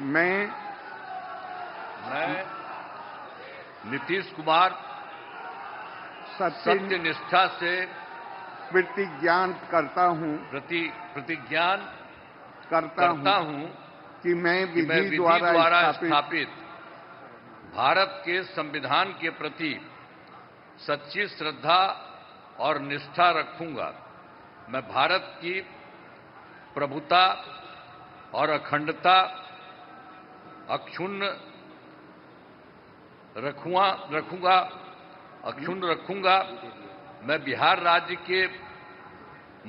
मैं नीतीश कुमार सत्यनिष्ठा से प्रतिज्ञान करता हूं कि मैं विधि द्वारा स्थापित भारत के संविधान के प्रति सच्ची श्रद्धा और निष्ठा रखूंगा। मैं भारत की प्रभुता और अखंडता अक्षुण्ण रखूंगा। मैं बिहार राज्य के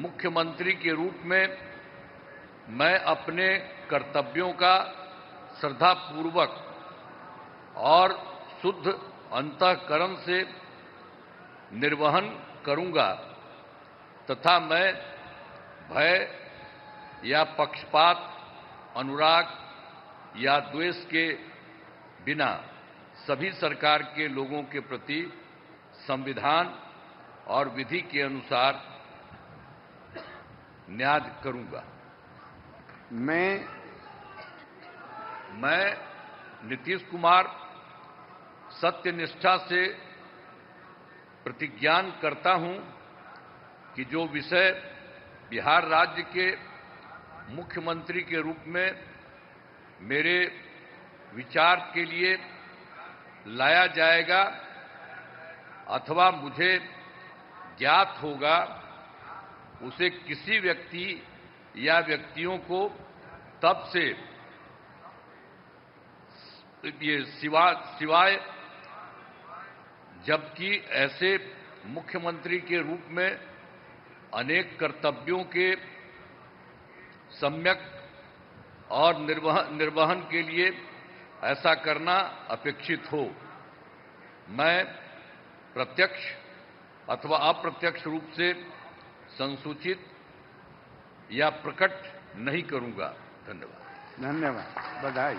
मुख्यमंत्री के रूप में मैं अपने कर्तव्यों का श्रद्धापूर्वक और शुद्ध अंतःकरण से निर्वहन करूंगा तथा मैं भय या पक्षपात, अनुराग या द्वेष के बिना सभी सरकार के लोगों के प्रति संविधान और विधि के अनुसार न्याय करूंगा। मैं नीतीश कुमार सत्यनिष्ठा से प्रतिज्ञान करता हूं कि जो विषय बिहार राज्य के मुख्यमंत्री के रूप में मेरे विचार के लिए लाया जाएगा अथवा मुझे ज्ञात होगा, उसे किसी व्यक्ति या व्यक्तियों को तब से सिवाय जबकि ऐसे मुख्यमंत्री के रूप में अनेक कर्तव्यों के सम्यक और निर्वहन के लिए ऐसा करना अपेक्षित हो, मैं प्रत्यक्ष अथवा अप्रत्यक्ष रूप से संसूचित या प्रकट नहीं करूंगा। धन्यवाद। बधाई।